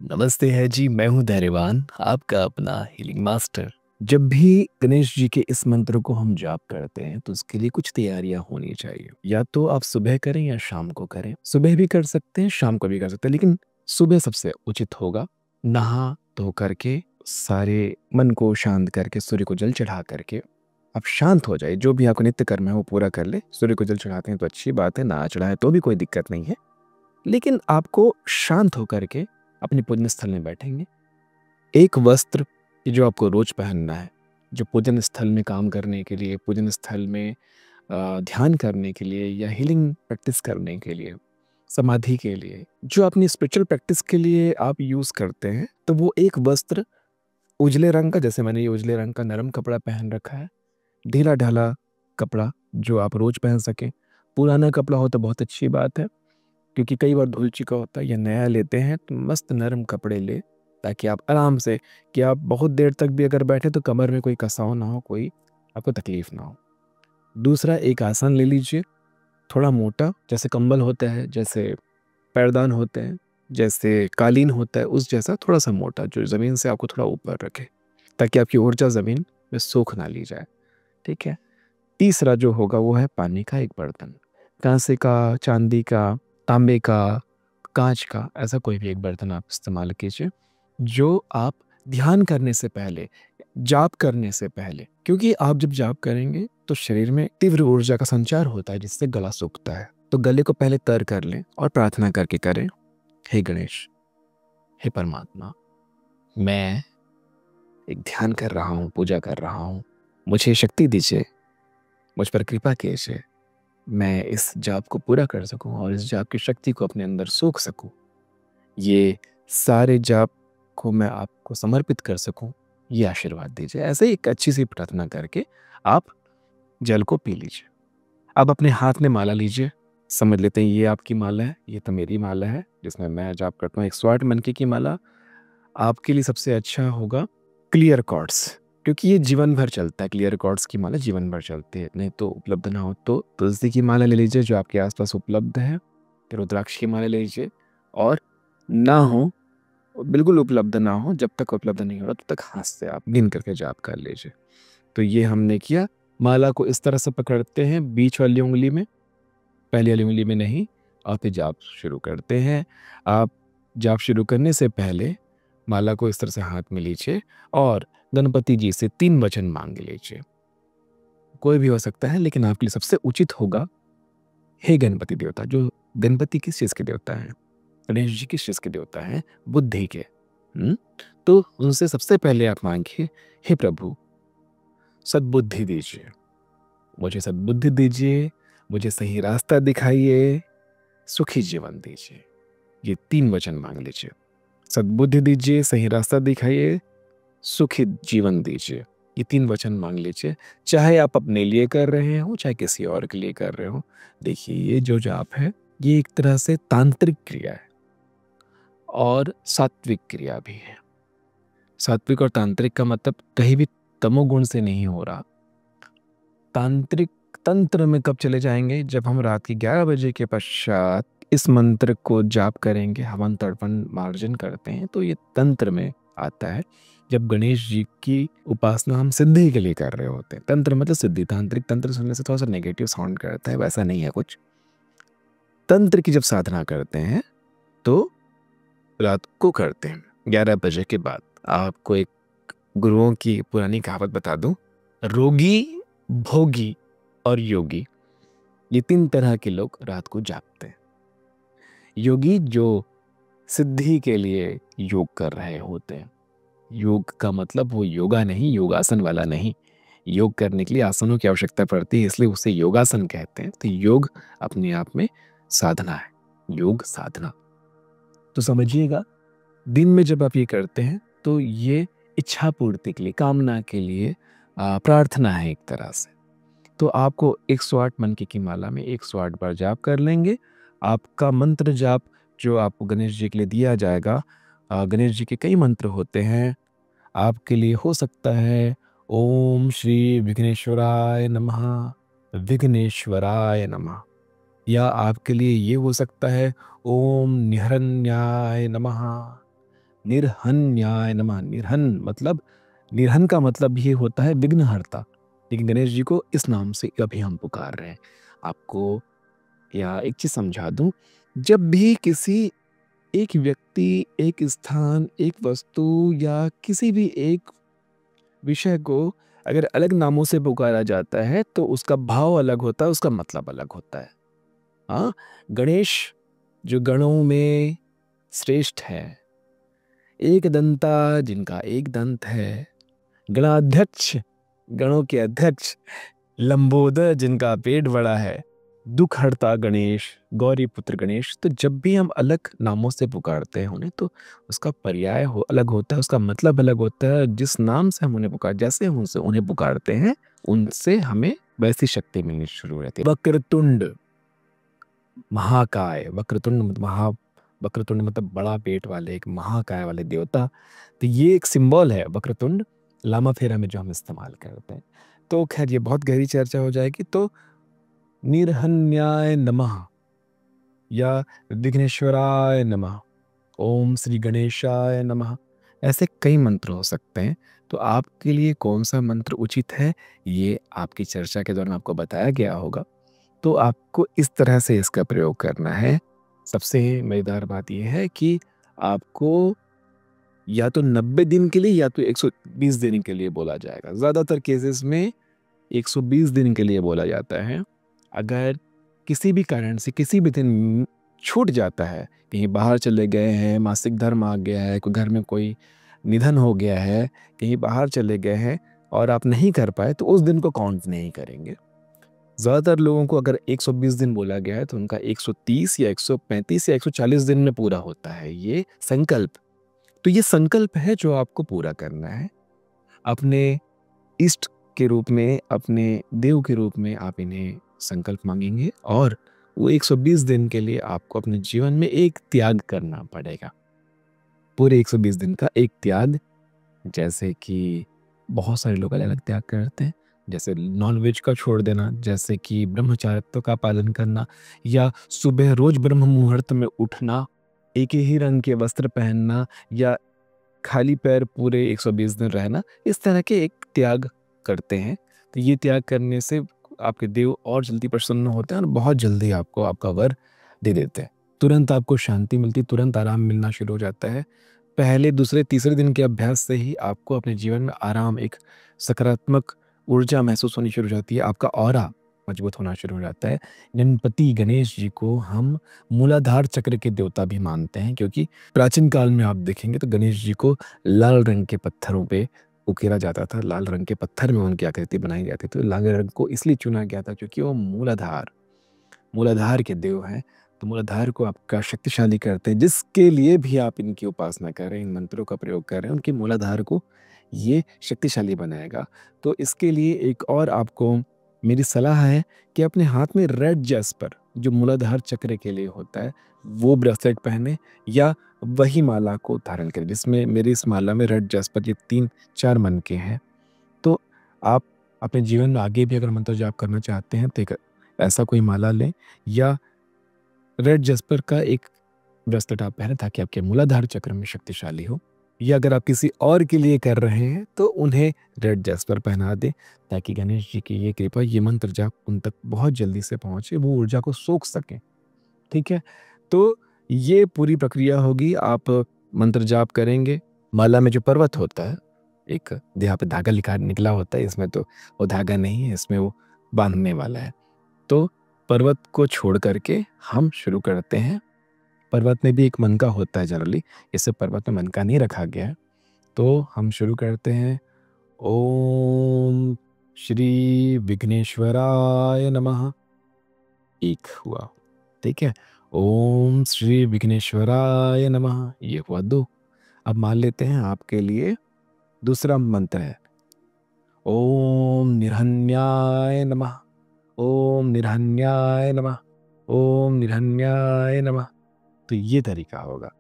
नमस्ते है जी, मैं हूँ धैर्यवान, आपका अपना हीलिंग मास्टर। जब भी गणेश जी के इस मंत्र को हम जाप करते हैं तो उसके लिए कुछ तैयारियां होनी चाहिए। या तो आप सुबह करें या शाम को करें। सुबह भी कर सकते हैं, शाम को भी कर सकते हैं, लेकिन सुबह सबसे उचित होगा। नहा धो करके, सारे मन को शांत करके, सूर्य को जल चढ़ा करके आप शांत हो जाए। जो भी आपका नित्य कर्म है वो पूरा कर ले। सूर्य को जल चढ़ाते हैं तो अच्छी बात है, ना चढ़ाए तो भी कोई दिक्कत नहीं है। लेकिन आपको शांत होकर के अपने पूजन स्थल में बैठेंगे। एक वस्त्र कि जो आपको रोज पहनना है, जो पूजन स्थल में काम करने के लिए, पूजन स्थल में ध्यान करने के लिए या हीलिंग प्रैक्टिस करने के लिए, समाधि के लिए, जो अपनी स्पिरिचुअल प्रैक्टिस के लिए आप यूज करते हैं, तो वो एक वस्त्र उजले रंग का, जैसे मैंने ये उजले रंग का नरम कपड़ा पहन रखा है, ढीला ढाला कपड़ा जो आप रोज पहन सकें। पुराना कपड़ा हो तो बहुत अच्छी बात है, क्योंकि कई बार धुल चुका होता है या नया लेते हैं तो मस्त नरम कपड़े ले, ताकि आप आराम से, कि आप बहुत देर तक भी अगर बैठे तो कमर में कोई कसाव ना हो, कोई आपको तकलीफ ना हो। दूसरा, एक आसन ले लीजिए, थोड़ा मोटा, जैसे कंबल होता है, जैसे पैरदान होते हैं, जैसे कालीन होता है, उस जैसा थोड़ा सा मोटा, जो ज़मीन से आपको थोड़ा ऊपर रखे, ताकि आपकी ऊर्जा ज़मीन में सोख ना ली जाए। ठीक है। तीसरा जो होगा वो है पानी का एक बर्तन, कांसे का, चांदी का, तांबे का, कांच का, ऐसा कोई भी एक बर्तन आप इस्तेमाल कीजिए, जो आप ध्यान करने से पहले, जाप करने से पहले, क्योंकि आप जब जाप करेंगे तो शरीर में तीव्र ऊर्जा का संचार होता है जिससे गला सूखता है। तो गले को पहले तर कर लें और प्रार्थना करके करें, हे गणेश, हे परमात्मा, मैं एक ध्यान कर रहा हूँ, पूजा कर रहा हूँ, मुझे शक्ति दीजिए, मुझ पर कृपा कीजिए, मैं इस जाप को पूरा कर सकूं और इस जाप की शक्ति को अपने अंदर सोख सकूं। ये सारे जाप को मैं आपको समर्पित कर सकूं, ये आशीर्वाद दीजिए। ऐसे ही एक अच्छी सी प्रार्थना करके आप जल को पी लीजिए। अब अपने हाथ में माला लीजिए, समझ लेते हैं ये आपकी माला है, ये तो मेरी माला है जिसमें मैं जाप करता हूँ। 108 मनके की माला आपके लिए सबसे अच्छा होगा क्लियर कॉर्ड्स, क्योंकि ये जीवन भर चलता है। क्लियर कॉर्ड्स की माला जीवन भर चलती है। नहीं तो उपलब्ध ना हो तो तुलसी की माला ले लीजिए जो आपके आसपास उपलब्ध है, फिर रुद्राक्ष की माला ले लीजिए, और ना हो, बिल्कुल उपलब्ध ना हो, जब तक उपलब्ध नहीं हो रहा तब तक हाथ से आप गिन करके जाप कर लीजिए। तो ये हमने किया। माला को इस तरह से पकड़ते हैं, बीच वाली उंगली में, पहली वाली उंगली में नहीं, और फिर जाप शुरू करते हैं। आप जाप शुरू करने से पहले माला को इस तरह से हाथ में लीजिए और गणपति जी से 3 वचन मांग लीजिए। कोई भी हो सकता है, लेकिन आपके लिए सबसे उचित होगा, हे गणपति देवता। जो गणपति किस चीज के देवता हैं? गणेश जी किस चीज के देवता हैं? बुद्धि के। तो उनसे सबसे पहले आप मांगिए, हे प्रभु, सद्बुद्धि दीजिए, मुझे सद्बुद्धि दीजिए, मुझे सही रास्ता दिखाइए, सुखी जीवन दीजिए। ये 3 वचन मांग लीजिए। सद्बुद्धि दीजिए, सही रास्ता दिखाइए, सुखी जीवन दीजिए। ये 3 वचन मांग लीजिए। चाहे आप अपने लिए कर रहे हो, चाहे किसी और के लिए कर रहे हो। देखिए, ये जो जाप है, ये एक तरह से तांत्रिक क्रिया है और सात्विक क्रिया भी है। सात्विक और तांत्रिक का मतलब कहीं भी तमोगुण से नहीं हो रहा। तांत्रिक तंत्र में कब चले जाएंगे? जब हम रात के 11 बजे के पश्चात इस मंत्र को जाप करेंगे, हवन तर्पण मार्जन करते हैं, तो ये तंत्र में आता है। जब गणेश जी की उपासना हम सिद्धि के लिए कर रहे होते हैं। तंत्र मतलब सिद्धि। तांत्रिक तंत्र सुनने से थोड़ा सा नेगेटिव साउंड करता है, वैसा नहीं है कुछ। तंत्र की जब साधना करते हैं तो रात को करते हैं 11 बजे के बाद। आपको एक गुरुओं की पुरानी कहावत बता दूं, रोगी, भोगी और योगी, ये 3 तरह के लोग रात को जागते हैं। योगी जो सिद्धि के लिए योग कर रहे होते हैं। योग का मतलब वो योगा नहीं, योगासन वाला नहीं। योग करने के लिए आसनों की आवश्यकता पड़ती है, इसलिए उसे योगासन कहते हैं। तो योग अपने आप में साधना है, योग साधना। तो समझिएगा, दिन में जब आप ये करते हैं तो ये इच्छा पूर्ति के लिए, कामना के लिए प्रार्थना है एक तरह से। तो आपको 108 मनके की माला में 108 बार जाप कर लेंगे। आपका मंत्र जाप जो आपको गणेश जी के लिए दिया जाएगा, गणेश जी के कई मंत्र होते हैं। आपके लिए हो सकता है ओम श्री विघ्नेश्वराय नमः, विघ्नेश्वराय नमः। या आपके लिए ये हो सकता है ओम निहरण्याय नमः, निर्हन्याय नमः। निर्हन मतलब, निर्हन का मतलब ये होता है विघ्नहर्ता, लेकिन गणेश जी को इस नाम से अभी हम पुकार रहे हैं। आपको या एक चीज समझा दूं, जब भी किसी एक व्यक्ति, एक स्थान, एक वस्तु या किसी भी एक विषय को अगर अलग नामों से पुकारा जाता है तो उसका भाव अलग होता है, उसका मतलब अलग होता है। हाँ, गणेश जो गणों में श्रेष्ठ है, एक दंता जिनका एक दंत है, गणाध्यक्ष गणों के अध्यक्ष, लंबोदर जिनका पेट बड़ा है, दुख हरता गणेश, गौरी पुत्र गणेश। तो जब भी हम अलग नामों से पुकारते हैं उन्हें, तो उसका पर्याय अलग होता है, उसका मतलब अलग होता है। जिस नाम से हम उन्हें जैसे हम उनसे उन्हें पुकारते हैं, उनसे हमें वैसी शक्ति मिलनी शुरू हो जाती है। वक्रतुंड महाकाय, वक्रतुंड वक्रतुंड मतलब बड़ा पेट वाले, एक महाकाय वाले देवता। तो ये एक सिंबल है वक्रतुंड, लामा फेरा में जो हम इस्तेमाल करते हैं। तो खैर ये बहुत गहरी चर्चा हो जाएगी। तो निर्हन्याय नमः या विघ्नेश्वराय नमः, ओम श्री गणेशाय नमः, ऐसे कई मंत्र हो सकते हैं। तो आपके लिए कौन सा मंत्र उचित है, ये आपकी चर्चा के दौरान आपको बताया गया होगा। तो आपको इस तरह से इसका प्रयोग करना है। सबसे मजेदार बात यह है कि आपको या तो 90 दिन के लिए या तो 120 दिन के लिए बोला जाएगा। ज़्यादातर केसेस में 120 दिन के लिए बोला जाता है। अगर किसी भी कारण से किसी भी दिन छूट जाता है, कहीं बाहर चले गए हैं, मासिक धर्म आ गया है, कोई घर में कोई निधन हो गया है, कहीं बाहर चले गए हैं और आप नहीं कर पाए, तो उस दिन को काउंट नहीं करेंगे। ज़्यादातर लोगों को अगर 120 दिन बोला गया है तो उनका 130 या 135 या 140 दिन में पूरा होता है ये संकल्प। तो ये संकल्प है जो आपको पूरा करना है। अपने इष्ट के रूप में, अपने देव के रूप में आप इन्हें संकल्प मांगेंगे और वो 120 दिन के लिए आपको अपने जीवन में एक त्याग करना पड़ेगा। पूरे 120 दिन का एक त्याग, जैसे कि बहुत सारे लोग अलग अलग त्याग करते हैं, जैसे नॉनवेज का छोड़ देना, जैसे कि ब्रह्मचारित्व का पालन करना, या सुबह रोज ब्रह्म मुहूर्त में उठना, एक ही रंग के वस्त्र पहनना, या खाली पैर पूरे 120 दिन रहना। इस तरह के एक त्याग करते हैं। तो ये त्याग करने से आपके देव और जल्दी प्रसन्न होते हैं और बहुत जल्दी आपको आपका वर दे देते हैं। तुरंत आपको शांति मिलती, तुरंत आराम मिलना शुरू हो जाता है। पहले, दूसरे, तीसरे दिन के अभ्यास से ही आपको अपने जीवन में आराम, एक सकारात्मक ऊर्जा महसूस होनी शुरू हो जाती है। आपका ऑरा मजबूत होना शुरू हो जाता है। गणपति गणेश जी को हम मूलाधार चक्र के देवता भी मानते हैं, क्योंकि प्राचीन काल में आप देखेंगे तो गणेश जी को लाल रंग के पत्थरों पे उकेरा जाता था। लाल रंग के पत्थर में उनकी आकृति बनाई जाती थी। तो लाल रंग को इसलिए चुना गया था क्योंकि वो मूलाधार मूलाधार के देव हैं। तो मूलाधार को आपका शक्तिशाली करते हैं। जिसके लिए भी आप इनकी उपासना कर रहे हैं, इन मंत्रों का प्रयोग कर रहे हैं, उनके मूलाधार को ये शक्तिशाली बनाएगा। तो इसके लिए एक और आपको मेरी सलाह है कि अपने हाथ में रेड जैस्पर, जो मूलाधार चक्र के लिए होता है, वो ब्रेसलेट पहने या वही माला को धारण करें, जिसमें मेरी इस माला में रेड जैस्पर ये 3-4 मन के हैं। तो आप अपने जीवन में आगे भी अगर मंत्र जाप करना चाहते हैं तो एक ऐसा कोई माला लें, या रेड जैस्पर का एक ब्रेसलेट आप पहने ताकि आपके मूलाधार चक्र में शक्तिशाली हो। या अगर आप किसी और के लिए कर रहे हैं तो उन्हें रेड जैस्पर पहना दें, ताकि गणेश जी की ये कृपा, ये मंत्र जाप उन तक बहुत जल्दी से पहुंचे, वो ऊर्जा को सोख सकें। ठीक है? तो ये पूरी प्रक्रिया होगी। आप मंत्र जाप करेंगे, माला में जो पर्वत होता है, एक यहाँ पे धागा लिखा निकला होता है, इसमें तो वो धागा नहीं है, इसमें वो बांधने वाला है। तो पर्वत को छोड़ करके हम शुरू करते हैं। पर्वत में भी एक मनका होता है जनरली, इससे पर्वत में मनका नहीं रखा गया है। तो हम शुरू करते हैं, ओम श्री विघ्नेश्वराय नमः। एक हुआ, ठीक है। ओम श्री विघ्नेश्वराय नमः, ये हुआ 2। अब मान लेते हैं आपके लिए दूसरा मंत्र है, ओम निरहन्याय नमः, ओम निरहन्याय नमः, ओम निरहन्याय नमः। तो ये तरीका होगा।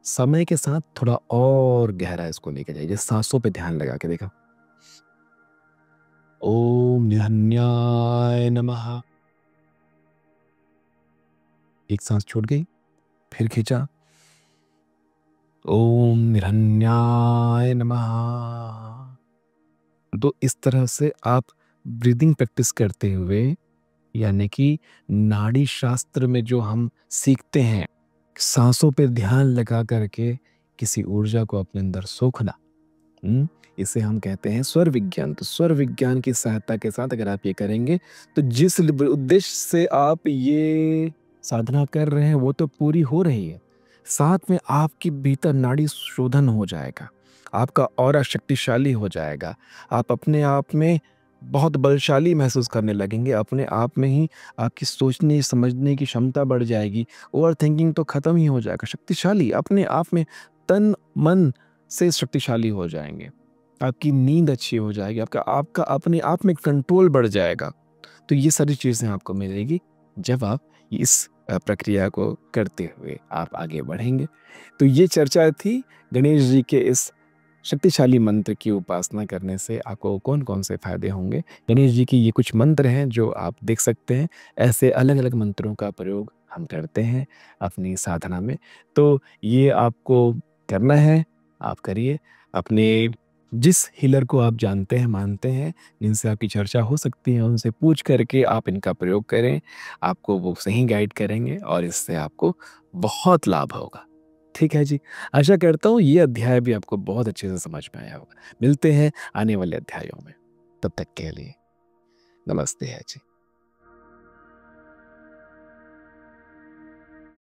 समय के साथ थोड़ा और गहरा इसको लेके जाइए, सांसों पे ध्यान लगा के देखा, ओम निरहन्याय नमः, एक सांस छूट गई, फिर खींचा, ओम हिरण्याय नमः। तो इस तरह से आप ब्रीदिंग प्रैक्टिस करते हुए, यानी कि नाड़ी शास्त्र में जो हम सीखते हैं, सांसों पे ध्यान लगा करके किसी ऊर्जा को अपने अंदर सोखना, इसे हम कहते हैं स्वर विज्ञान। तो स्वर विज्ञान की सहायता के साथ अगर आप ये करेंगे, तो जिस उद्देश्य से आप ये साधना कर रहे हैं वो तो पूरी हो रही है, साथ में आपकी भीतर नाड़ी शोधन हो जाएगा, आपका ऑरा शक्तिशाली हो जाएगा, आप अपने आप में बहुत बलशाली महसूस करने लगेंगे, अपने आप में ही आपकी सोचने समझने की क्षमता बढ़ जाएगी, ओवर थिंकिंग तो खत्म ही हो जाएगा, शक्तिशाली अपने आप में तन मन से शक्तिशाली हो जाएंगे, आपकी नींद अच्छी हो जाएगी, आपका आपका अपने आप में कंट्रोल बढ़ जाएगा। तो ये सारी चीज़ें आपको मिलेगी जब आप इस प्रक्रिया को करते हुए आप आगे बढ़ेंगे। तो ये चर्चा थी गणेश जी के इस शक्तिशाली मंत्र की उपासना करने से आपको कौन-कौन से फ़ायदे होंगे। गणेश जी के ये कुछ मंत्र हैं जो आप देख सकते हैं। ऐसे अलग-अलग मंत्रों का प्रयोग हम करते हैं अपनी साधना में। तो ये आपको करना है, आप करिए। अपने जिस हीलर को आप जानते हैं, मानते हैं, जिनसे आपकी चर्चा हो सकती है, उनसे पूछ करके आप इनका प्रयोग करें। आपको वो सही गाइड करेंगे और इससे आपको बहुत लाभ होगा। ठीक है जी। आशा करता हूँ ये अध्याय भी आपको बहुत अच्छे से समझ में आया होगा। मिलते हैं आने वाले अध्यायों में। तब तक के लिए नमस्ते है जी।